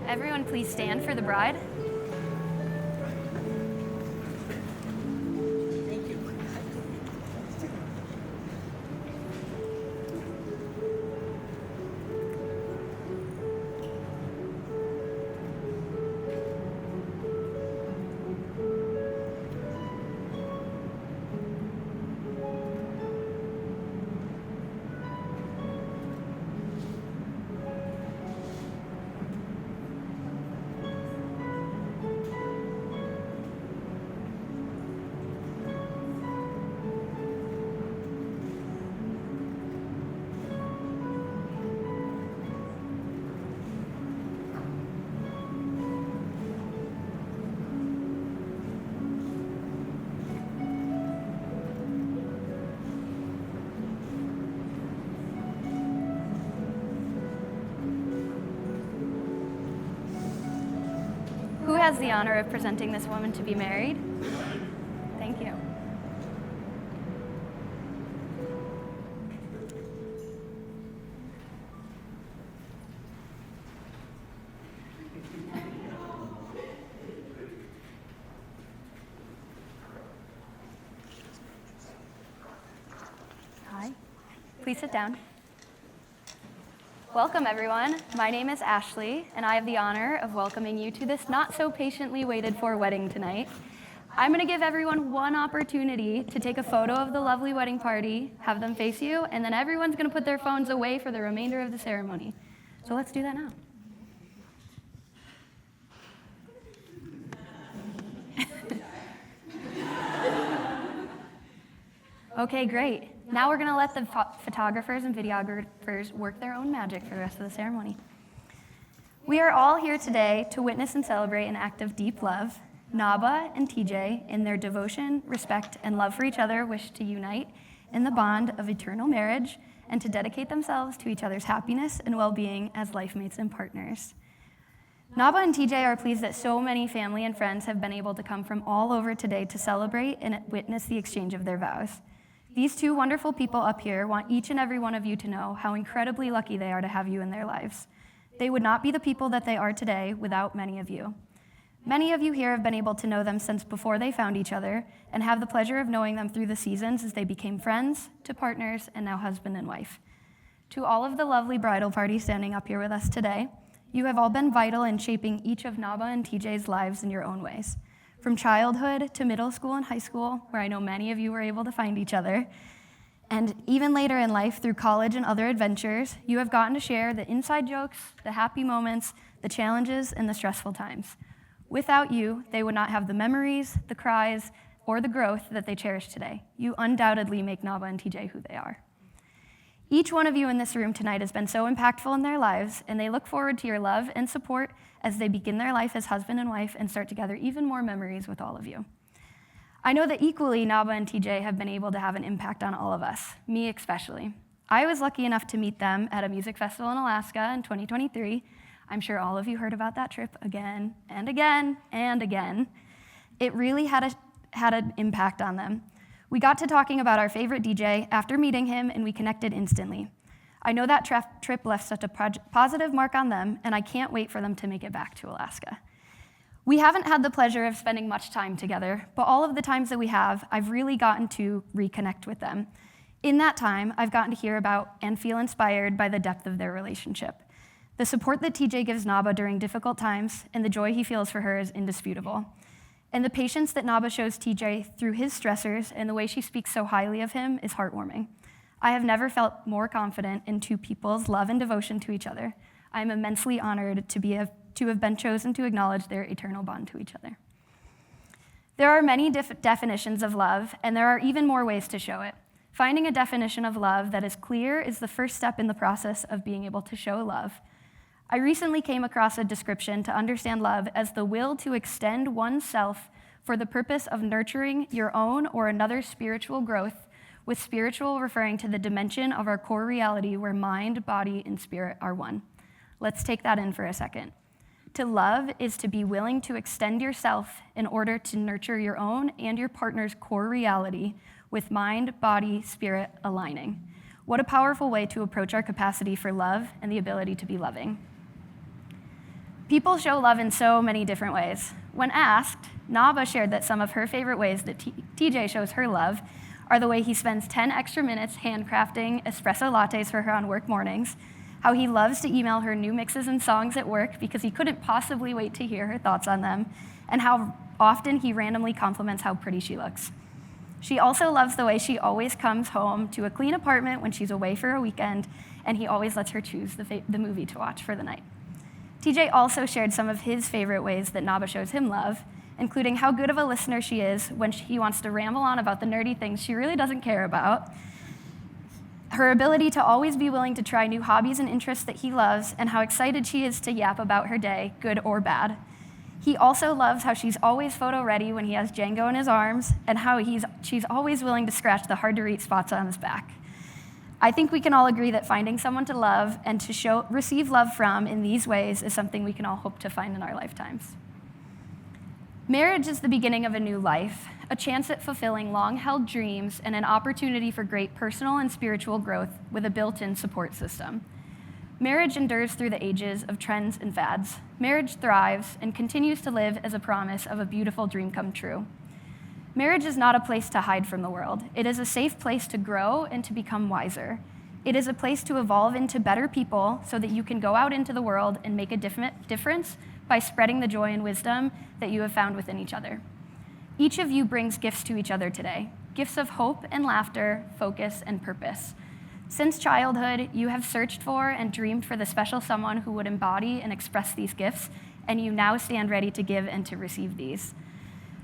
Everyone please stand for the bride. Who has the honor of presenting this woman to be married? Thank you. Hi. Please sit down. Welcome, everyone. My name is Ashley, and I have the honor of welcoming you to this not-so-patiently waited-for wedding tonight. I'm going to give everyone one opportunity to take a photo of the lovely wedding party, have them face you, and then everyone's going to put their phones away for the remainder of the ceremony. So let's do that now. Okay, great. Now we're going to let the photographers and videographers work their own magic for the rest of the ceremony. We are all here today to witness and celebrate an act of deep love. Naba and TJ, in their devotion, respect, and love for each other, wish to unite in the bond of eternal marriage and to dedicate themselves to each other's happiness and well-being as life mates and partners. Naba and TJ are pleased that so many family and friends have been able to come from all over today to celebrate and witness the exchange of their vows. These two wonderful people up here want each and every one of you to know how incredibly lucky they are to have you in their lives. They would not be the people that they are today without many of you. Many of you here have been able to know them since before they found each other and have the pleasure of knowing them through the seasons as they became friends, to partners, and now husband and wife. To all of the lovely bridal party standing up here with us today, you have all been vital in shaping each of Naba and TJ's lives in your own ways. From childhood to middle school and high school, where I know many of you were able to find each other, and even later in life through college and other adventures, you have gotten to share the inside jokes, the happy moments, the challenges, and the stressful times. Without you, they would not have the memories, the cries, or the growth that they cherish today. You undoubtedly make Naba and TJ who they are. Each one of you in this room tonight has been so impactful in their lives, and they look forward to your love and support as they begin their life as husband and wife and start together even more memories with all of you. I know that equally, Naba and TJ have been able to have an impact on all of us, me especially. I was lucky enough to meet them at a music festival in Alaska in 2023. I'm sure all of you heard about that trip again and again and again. It really had an impact on them. We got to talking about our favorite DJ after meeting him, and we connected instantly. I know that trip left such a positive mark on them, and I can't wait for them to make it back to Alaska. We haven't had the pleasure of spending much time together, but all of the times that we have, I've really gotten to reconnect with them. In that time, I've gotten to hear about and feel inspired by the depth of their relationship. The support that TJ gives Naba during difficult times and the joy he feels for her is indisputable. And the patience that Naba shows TJ through his stressors and the way she speaks so highly of him is heartwarming. I have never felt more confident in two people's love and devotion to each other. I am immensely honored to have been chosen to acknowledge their eternal bond to each other. There are many definitions of love, and there are even more ways to show it. Finding a definition of love that is clear is the first step in the process of being able to show love. I recently came across a description to understand love as the will to extend oneself for the purpose of nurturing your own or another's spiritual growth, with spiritual referring to the dimension of our core reality where mind, body, and spirit are one. Let's take that in for a second. To love is to be willing to extend yourself in order to nurture your own and your partner's core reality with mind, body, spirit aligning. What a powerful way to approach our capacity for love and the ability to be loving. People show love in so many different ways. When asked, Naba shared that some of her favorite ways that TJ shows her love are the way he spends 10 extra minutes handcrafting espresso lattes for her on work mornings, how he loves to email her new mixes and songs at work because he couldn't possibly wait to hear her thoughts on them, and how often he randomly compliments how pretty she looks. She also loves the way she always comes home to a clean apartment when she's away for a weekend, and he always lets her choose the movie to watch for the night. TJ also shared some of his favorite ways that Naba shows him love, including how good of a listener she is when he wants to ramble on about the nerdy things she really doesn't care about, her ability to always be willing to try new hobbies and interests that he loves, and how excited she is to yap about her day, good or bad. He also loves how she's always photo ready when he has Django in his arms, and how she's always willing to scratch the hard-to-reach spots on his back. I think we can all agree that finding someone to love and to receive love from in these ways is something we can all hope to find in our lifetimes. Marriage is the beginning of a new life, a chance at fulfilling long-held dreams and an opportunity for great personal and spiritual growth with a built-in support system. Marriage endures through the ages of trends and fads. Marriage thrives and continues to live as a promise of a beautiful dream come true. Marriage is not a place to hide from the world. It is a safe place to grow and to become wiser. It is a place to evolve into better people so that you can go out into the world and make a difference by spreading the joy and wisdom that you have found within each other. Each of you brings gifts to each other today, gifts of hope and laughter, focus and purpose. Since childhood, you have searched for and dreamed for the special someone who would embody and express these gifts, and you now stand ready to give and to receive these.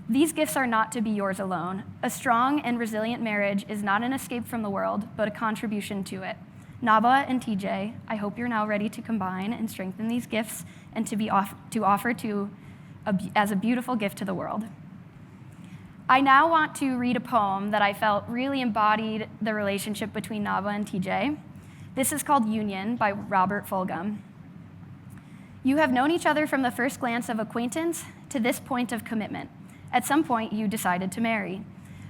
These gifts are not to be yours alone. A strong and resilient marriage is not an escape from the world, but a contribution to it. Naba and TJ, I hope you're now ready to combine and strengthen these gifts and to offer as a beautiful gift to the world. I now want to read a poem that I felt really embodied the relationship between Naba and TJ. This is called Union by Robert Fulghum. You have known each other from the first glance of acquaintance to this point of commitment. At some point, you decided to marry.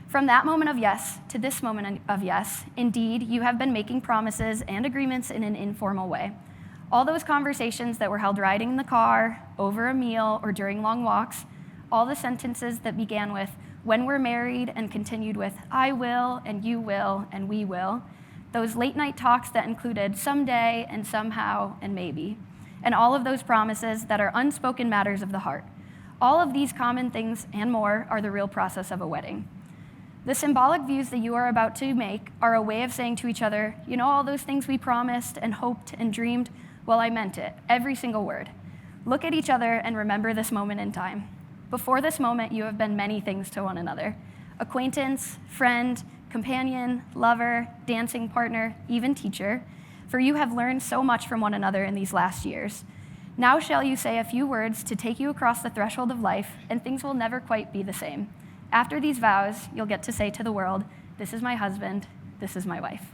From that moment of yes to this moment of yes, indeed, you have been making promises and agreements in an informal way. All those conversations that were held riding in the car, over a meal, or during long walks, all the sentences that began with, when we're married, and continued with, I will, and you will, and we will, those late night talks that included someday, and somehow, and maybe, and all of those promises that are unspoken matters of the heart. All of these common things and more are the real process of a wedding. The symbolic views that you are about to make are a way of saying to each other, you know all those things we promised and hoped and dreamed? Well, I meant it, every single word. Look at each other and remember this moment in time. Before this moment, you have been many things to one another. Acquaintance, friend, companion, lover, dancing partner, even teacher, for you have learned so much from one another in these last years. Now shall you say a few words to take you across the threshold of life, and things will never quite be the same. After these vows, you'll get to say to the world, this is my husband, this is my wife.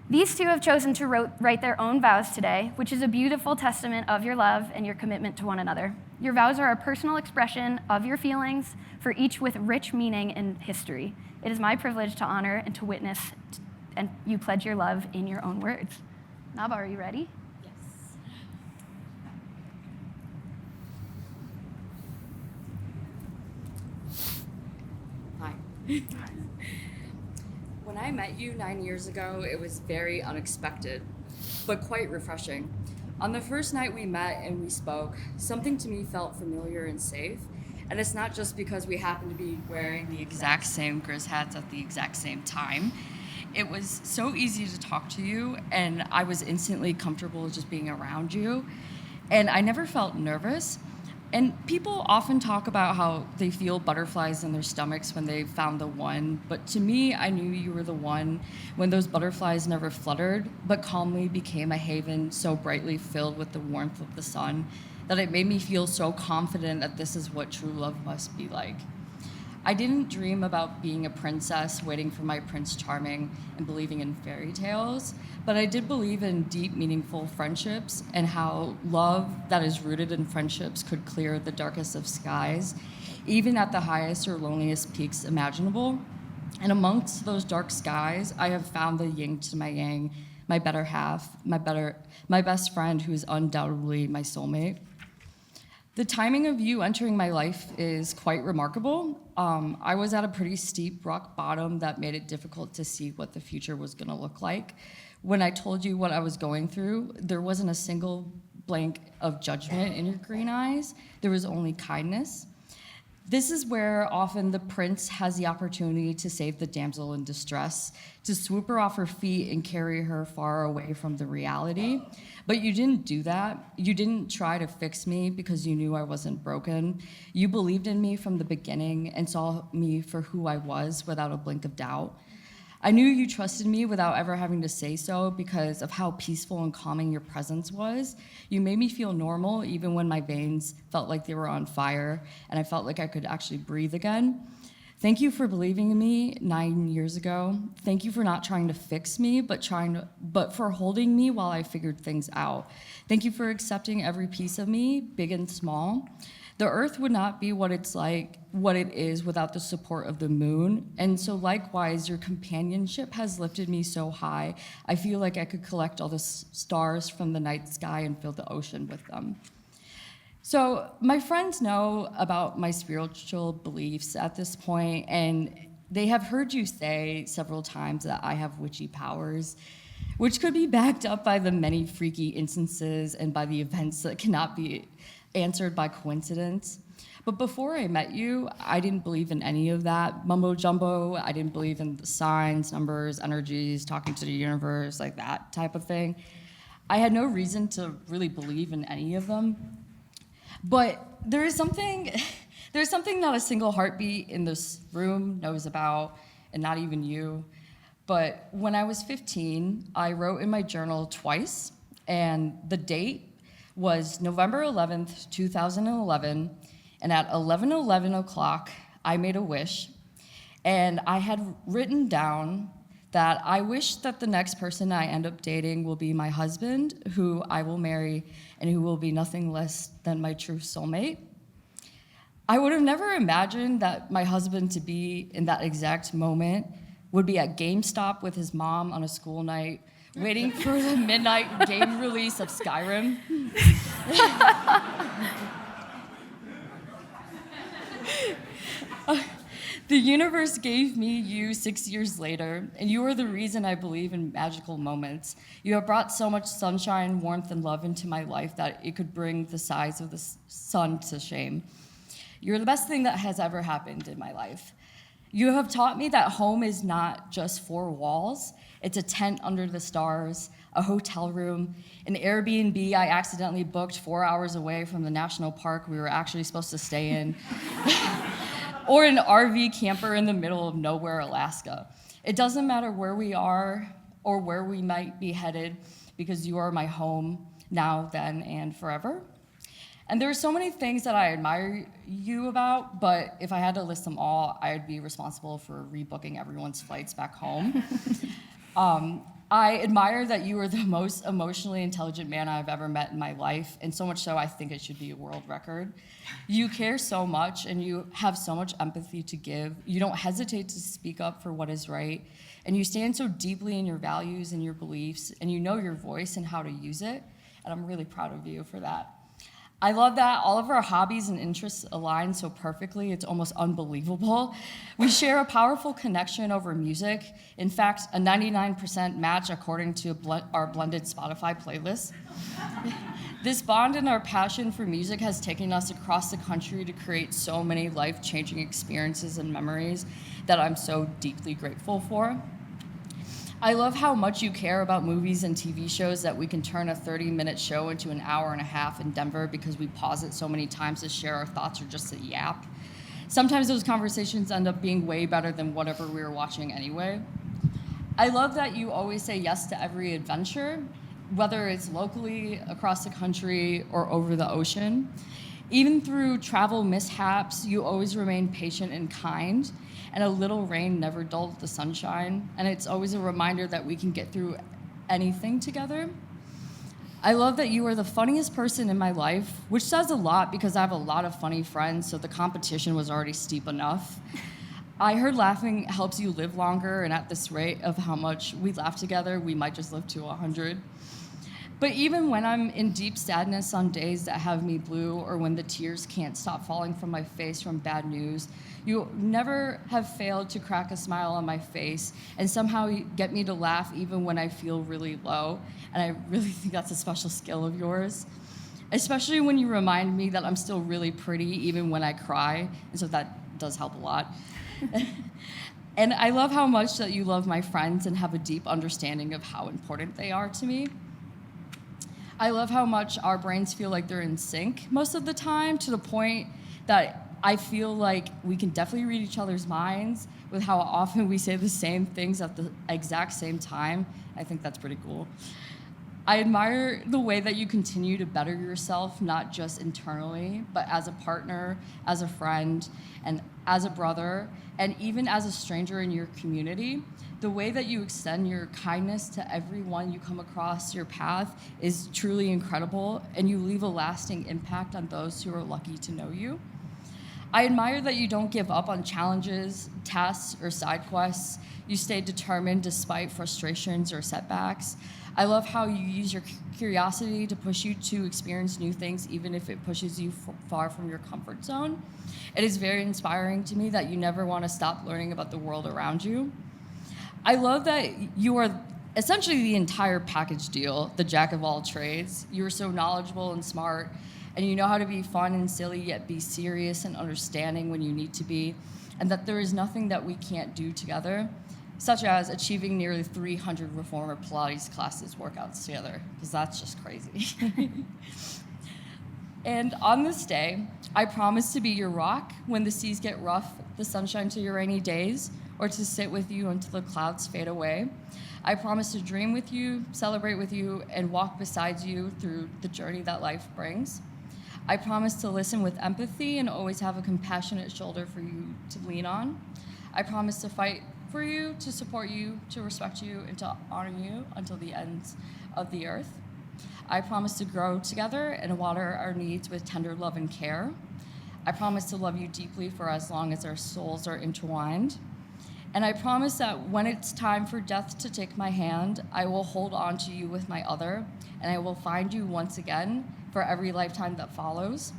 These two have chosen to write their own vows today, which is a beautiful testament of your love and your commitment to one another. Your vows are a personal expression of your feelings, for each with rich meaning and history. It is my privilege to honor and to witness, and you pledge your love in your own words. Naba, are you ready? When I met you 9 years ago, it was very unexpected, but quite refreshing. On the first night we met and we spoke, something to me felt familiar and safe. And it's not just because we happened to be wearing the exact same Grizz hats at the exact same time. It was so easy to talk to you, and I was instantly comfortable just being around you. And I never felt nervous. And people often talk about how they feel butterflies in their stomachs when they found the one, but to me, I knew you were the one when those butterflies never fluttered, but calmly became a haven so brightly filled with the warmth of the sun that it made me feel so confident that this is what true love must be like. I didn't dream about being a princess waiting for my Prince Charming and believing in fairy tales, but I did believe in deep, meaningful friendships and how love that is rooted in friendships could clear the darkest of skies, even at the highest or loneliest peaks imaginable. And amongst those dark skies, I have found the yin to my yang, my better half, my best friend who is undoubtedly my soulmate. The timing of you entering my life is quite remarkable. I was at a pretty steep rock bottom that made it difficult to see what the future was gonna look like. When I told you what I was going through, there wasn't a single blank of judgment in your green eyes. There was only kindness. This is where often the prince has the opportunity to save the damsel in distress, to swoop her off her feet and carry her far away from the reality. But you didn't do that. You didn't try to fix me because you knew I wasn't broken. You believed in me from the beginning and saw me for who I was without a blink of doubt. I knew you trusted me without ever having to say so because of how peaceful and calming your presence was. You made me feel normal even when my veins felt like they were on fire and I felt like I could actually breathe again. Thank you for believing in me 9 years ago. Thank you for not trying to fix me, but for holding me while I figured things out. Thank you for accepting every piece of me, big and small. The earth would not be what it is without the support of the moon. And so likewise, your companionship has lifted me so high, I feel like I could collect all the stars from the night sky and fill the ocean with them. So my friends know about my spiritual beliefs at this point, and they have heard you say several times that I have witchy powers, which could be backed up by the many freaky instances and by the events that cannot be answered by coincidence. But before I met you, I didn't believe in any of that mumbo jumbo. I didn't believe in the signs, numbers, energies, talking to the universe, like that type of thing. I had no reason to really believe in any of them. But there's something not a single heartbeat in this room knows about, and not even you. But when I was 15, I wrote in my journal twice, and the date was November 11th, 2011, and at 11:11 o'clock, I made a wish, and I had written down that I wish that the next person I end up dating will be my husband, who I will marry, and who will be nothing less than my true soulmate. I would have never imagined that my husband to be in that exact moment would be at GameStop with his mom on a school night, waiting for the midnight game release of Skyrim. The universe gave me you 6 years later, and you are the reason I believe in magical moments. You have brought so much sunshine, warmth, and love into my life that it could bring the size of the sun to shame. You're the best thing that has ever happened in my life. You have taught me that home is not just four walls. It's a tent under the stars, a hotel room, an Airbnb I accidentally booked 4 hours away from the national park we were actually supposed to stay in, or an RV camper in the middle of nowhere, Alaska. It doesn't matter where we are or where we might be headed, because you are my home now, then, and forever. And there are so many things that I admire you about, but if I had to list them all, I'd be responsible for rebooking everyone's flights back home. I admire that you are the most emotionally intelligent man I've ever met in my life, and so much so I think it should be a world record. You care so much, and you have so much empathy to give. You don't hesitate to speak up for what is right, and you stand so deeply in your values and your beliefs, and you know your voice and how to use it, and I'm really proud of you for that. I love that all of our hobbies and interests align so perfectly, it's almost unbelievable. We share a powerful connection over music. In fact, a 99% match according to our blended Spotify playlist. This bond and our passion for music has taken us across the country to create so many life-changing experiences and memories that I'm so deeply grateful for. I love how much you care about movies and TV shows that we can turn a 30-minute show into an hour and a half in Denver because we pause it so many times to share our thoughts or just to yap. Sometimes those conversations end up being way better than whatever we were watching anyway. I love that you always say yes to every adventure, whether it's locally, across the country, or over the ocean. Even through travel mishaps, you always remain patient and kind, and a little rain never dulled the sunshine, and it's always a reminder that we can get through anything together. I love that you are the funniest person in my life, which says a lot because I have a lot of funny friends, so the competition was already steep enough. I heard laughing helps you live longer, and at this rate of how much we laugh together, we might just live to 100. But even when I'm in deep sadness on days that have me blue, or when the tears can't stop falling from my face from bad news, you never have failed to crack a smile on my face and somehow you get me to laugh even when I feel really low. And I really think that's a special skill of yours, especially when you remind me that I'm still really pretty even when I cry. And so that does help a lot. And I love how much that you love my friends and have a deep understanding of how important they are to me. I love how much our brains feel like they're in sync most of the time, to the point that I feel like we can definitely read each other's minds with how often we say the same things at the exact same time. I think that's pretty cool. I admire the way that you continue to better yourself, not just internally, but as a partner, as a friend, and as a brother, and even as a stranger in your community. The way that you extend your kindness to everyone you come across your path is truly incredible, and you leave a lasting impact on those who are lucky to know you. I admire that you don't give up on challenges, tasks, or side quests. You stay determined despite frustrations or setbacks. I love how you use your curiosity to push you to experience new things, even if it pushes you far from your comfort zone. It is very inspiring to me that you never want to stop learning about the world around you. I love that you are essentially the entire package deal, the jack of all trades. You are so knowledgeable and smart, and you know how to be fun and silly, yet be serious and understanding when you need to be, and that there is nothing that we can't do together, such as achieving nearly 300 reformer Pilates classes workouts together, because that's just crazy. And on this day, I promise to be your rock when the seas get rough, the sunshine to your rainy days, or to sit with you until the clouds fade away. I promise to dream with you, celebrate with you, and walk beside you through the journey that life brings. I promise to listen with empathy and always have a compassionate shoulder for you to lean on. I promise to fight for you, to support you, to respect you, and to honor you until the ends of the earth. I promise to grow together and water our needs with tender love and care. I promise to love you deeply for as long as our souls are intertwined. And I promise that when it's time for death to take my hand, I will hold on to you with my other, and I will find you once again for every lifetime that follows.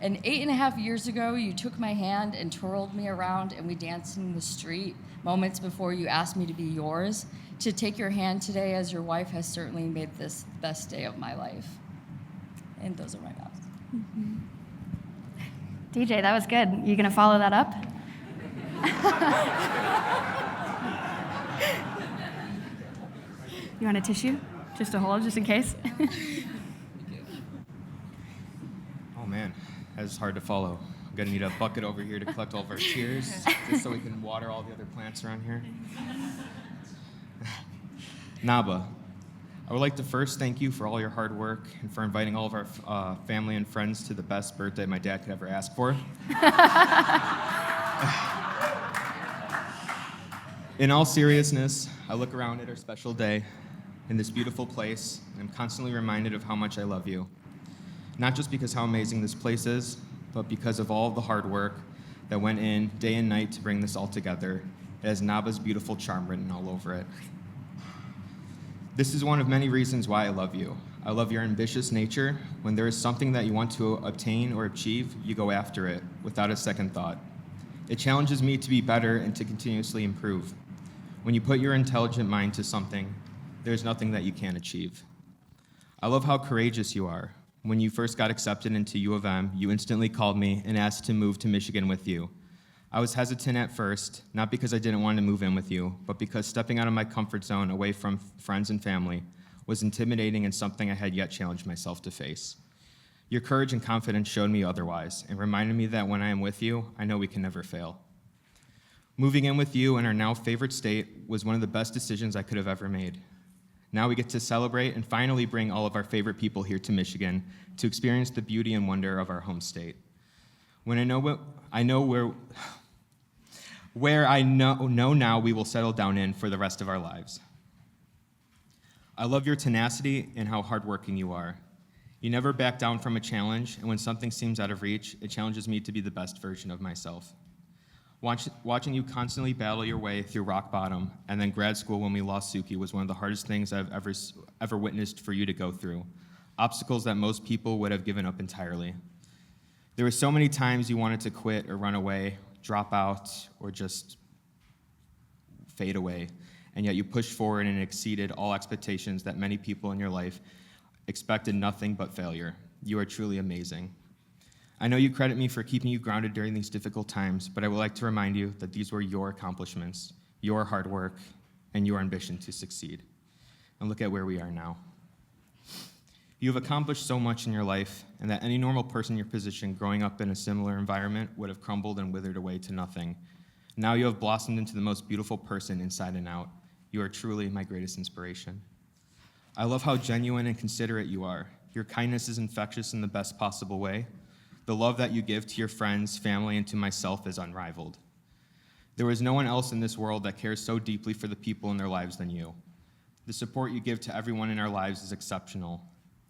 And 8.5 years ago, you took my hand and twirled me around, and we danced in the street moments before you asked me to be yours. To take your hand today as your wife has certainly made this the best day of my life. And those are my vows. Mm-hmm. DJ, that was good. You gonna follow that up? You want a tissue? Just to hold, just in case? Oh man, that is hard to follow. I'm gonna need a bucket over here to collect all of our tears, just so we can water all the other plants around here. Naba, I would like to first thank you for all your hard work and for inviting all of our family and friends to the best birthday my dad could ever ask for. In all seriousness, I look around at our special day in this beautiful place, and I'm constantly reminded of how much I love you. Not just because how amazing this place is, but because of all of the hard work that went in day and night to bring this all together. It has Naba's beautiful charm written all over it. This is one of many reasons why I love you. I love your ambitious nature. When there is something that you want to obtain or achieve, you go after it without a second thought. It challenges me to be better and to continuously improve. When you put your intelligent mind to something, there's nothing that you can't achieve. I love how courageous you are. When you first got accepted into U of M, you instantly called me and asked to move to Michigan with you. I was hesitant at first, not because I didn't want to move in with you, but because stepping out of my comfort zone away from friends and family was intimidating and something I had yet challenged myself to face. Your courage and confidence showed me otherwise and reminded me that when I am with you, I know we can never fail. Moving in with you in our now favorite state was one of the best decisions I could have ever made. Now we get to celebrate and finally bring all of our favorite people here to Michigan to experience the beauty and wonder of our home state. When I know where I know now we will settle down in for the rest of our lives. I love your tenacity and how hardworking you are. You never back down from a challenge, and when something seems out of reach, it challenges me to be the best version of myself. Watching you constantly battle your way through rock bottom, and then grad school when we lost Suki was one of the hardest things I've ever witnessed for you to go through. Obstacles that most people would have given up entirely. There were so many times you wanted to quit or run away, drop out, or just fade away, and yet you pushed forward and exceeded all expectations that many people in your life expected nothing but failure. You are truly amazing. I know you credit me for keeping you grounded during these difficult times, but I would like to remind you that these were your accomplishments, your hard work, and your ambition to succeed. And look at where we are now. You have accomplished so much in your life, and that any normal person in your position growing up in a similar environment would have crumbled and withered away to nothing. Now you have blossomed into the most beautiful person inside and out. You are truly my greatest inspiration. I love how genuine and considerate you are. Your kindness is infectious in the best possible way. The love that you give to your friends, family, and to myself is unrivaled. There is no one else in this world that cares so deeply for the people in their lives than you. The support you give to everyone in our lives is exceptional.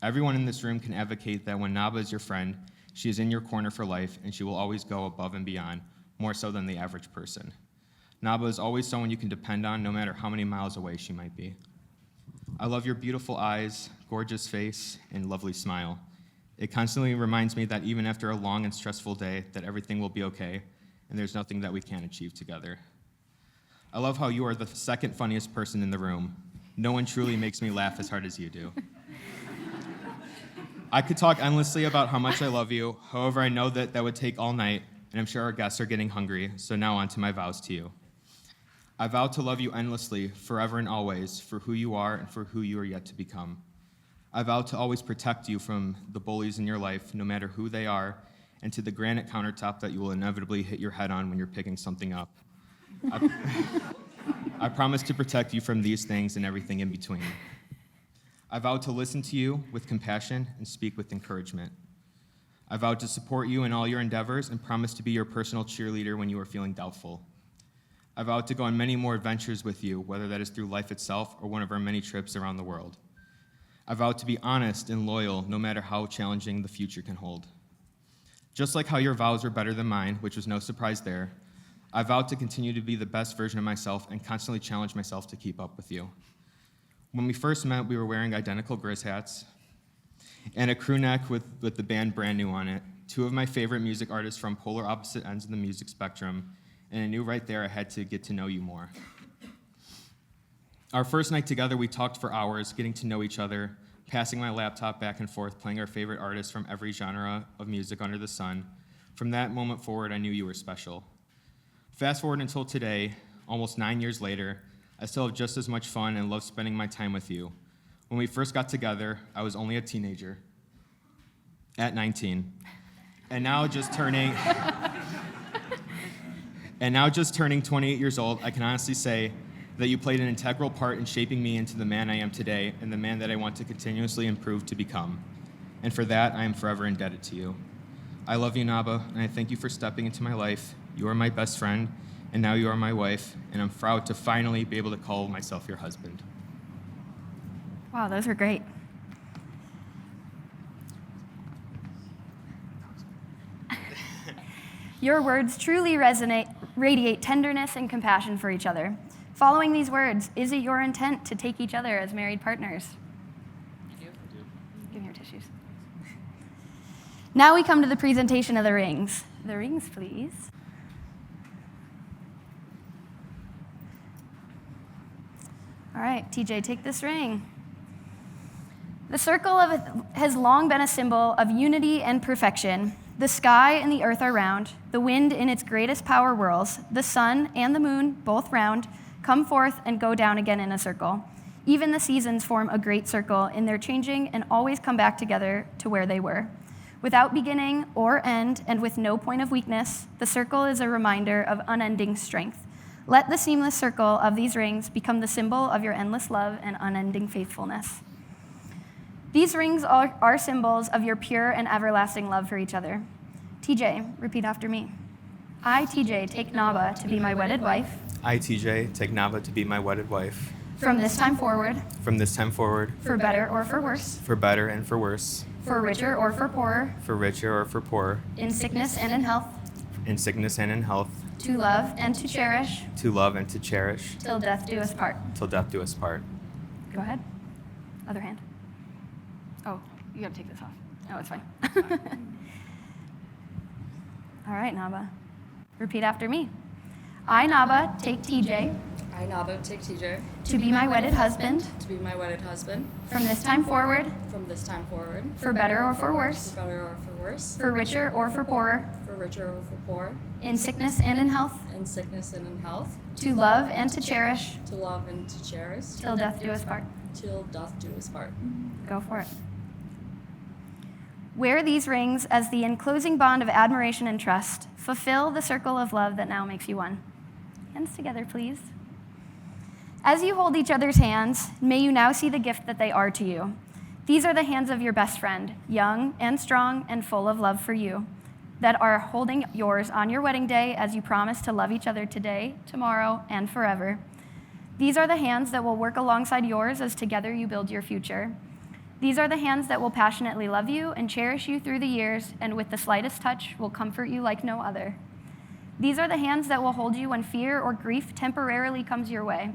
Everyone in this room can advocate that when Naba is your friend, she is in your corner for life, and she will always go above and beyond, more so than the average person. Naba is always someone you can depend on, no matter how many miles away she might be. I love your beautiful eyes, gorgeous face, and lovely smile. It constantly reminds me that even after a long and stressful day, that everything will be okay, and there's nothing that we can't achieve together. I love how you are the second funniest person in the room. No one truly makes me laugh as hard as you do. I could talk endlessly about how much I love you. However, I know that would take all night, and I'm sure our guests are getting hungry, so now on to my vows to you. I vow to love you endlessly, forever and always, for who you are and for who you are yet to become. I vow to always protect you from the bullies in your life, no matter who they are, and to the granite countertop that you will inevitably hit your head on when you're picking something up. I promise to protect you from these things and everything in between. I vow to listen to you with compassion and speak with encouragement. I vow to support you in all your endeavors and promise to be your personal cheerleader when you are feeling doubtful. I vow to go on many more adventures with you, whether that is through life itself or one of our many trips around the world. I vow to be honest and loyal, no matter how challenging the future can hold. Just like how your vows were better than mine, which was no surprise there, I vow to continue to be the best version of myself and constantly challenge myself to keep up with you. When we first met, we were wearing identical Grizz hats and a crew neck with the band Brand New on it, two of my favorite music artists from polar opposite ends of the music spectrum, and I knew right there I had to get to know you more. Our first night together, we talked for hours, getting to know each other, passing my laptop back and forth, playing our favorite artists from every genre of music under the sun. From that moment forward, I knew you were special. Fast forward until today, almost 9 years later, I still have just as much fun and love spending my time with you. When we first got together, I was only a teenager at 19. And now just turning 28 years old, I can honestly say that you played an integral part in shaping me into the man I am today and the man that I want to continuously improve to become. And for that, I am forever indebted to you. I love you, Naba, and I thank you for stepping into my life. You are my best friend, and now you are my wife, and I'm proud to finally be able to call myself your husband. Wow, those were great. Your words truly radiate tenderness and compassion for each other. Following these words, is it your intent to take each other as married partners? I do. Give me your tissues. Now we come to the presentation of the rings. The rings, please. All right, TJ, take this ring. The circle has long been a symbol of unity and perfection. The sky and the earth are round. The wind in its greatest power whirls. The sun and the moon, both round, come forth and go down again in a circle. Even the seasons form a great circle in their changing and always come back together to where they were. Without beginning or end and with no point of weakness, the circle is a reminder of unending strength. Let the seamless circle of these rings become the symbol of your endless love and unending faithfulness. These rings are symbols of your pure and everlasting love for each other. TJ, repeat after me. I, TJ, take Naba to be my wedded wife. I, TJ, take Naba to be my wedded wife. From this time forward. From this time forward. For better or for worse. For better and for worse. For richer or for poorer. For richer or for poorer. In sickness and in health. In sickness and in health. to love and to cherish, to love and to cherish, till death do us part. till death do us part. Go ahead. Other hand. Oh, you gotta take this off. No, it's fine. All right, Naba. Repeat after me. I, Naba, take TJ I, Naba, take TJ to be my wedded husband to be my wedded husband from this time forward, from this time forward, for better or for worse, for better or for worse, for richer or for poorer, for richer or for poor, in sickness and in health, in sickness and in health, to love and to cherish, to love and to cherish, till death do us part. till death do us part. Go for it. Wear these rings as the enclosing bond of admiration and trust. Fulfill the circle of love that now makes you one. Hands together, please. As you hold each other's hands, may you now see the gift that they are to you. These are the hands of your best friend, young and strong and full of love for you, that are holding yours on your wedding day as you promise to love each other today, tomorrow, and forever. These are the hands that will work alongside yours as together you build your future. These are the hands that will passionately love you and cherish you through the years, and with the slightest touch will comfort you like no other. These are the hands that will hold you when fear or grief temporarily comes your way.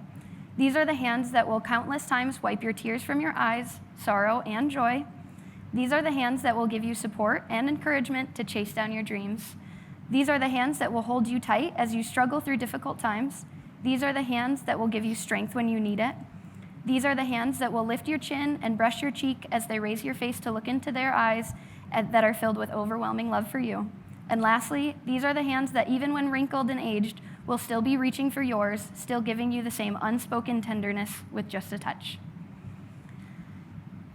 These are the hands that will countless times wipe your tears from your eyes, sorrow and joy. These are the hands that will give you support and encouragement to chase down your dreams. These are the hands that will hold you tight as you struggle through difficult times. These are the hands that will give you strength when you need it. These are the hands that will lift your chin and brush your cheek as they raise your face to look into their eyes that are filled with overwhelming love for you. And lastly, these are the hands that even when wrinkled and aged, will still be reaching for yours, still giving you the same unspoken tenderness with just a touch.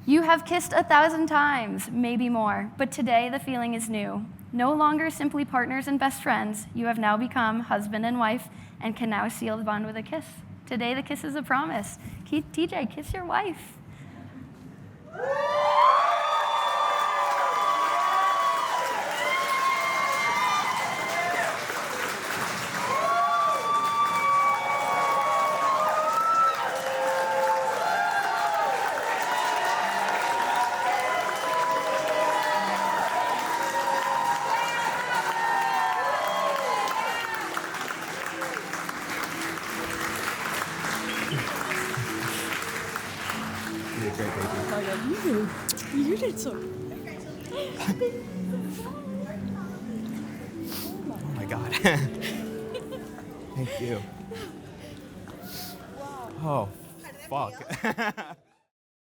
You have kissed 1,000 times, maybe more, but today the feeling is new. No longer simply partners and best friends, you have now become husband and wife and can now seal the bond with a kiss. Today the kiss is a promise. TJ, kiss your wife. You did great, baby. You did so. Oh my God. Thank you. Oh, fuck.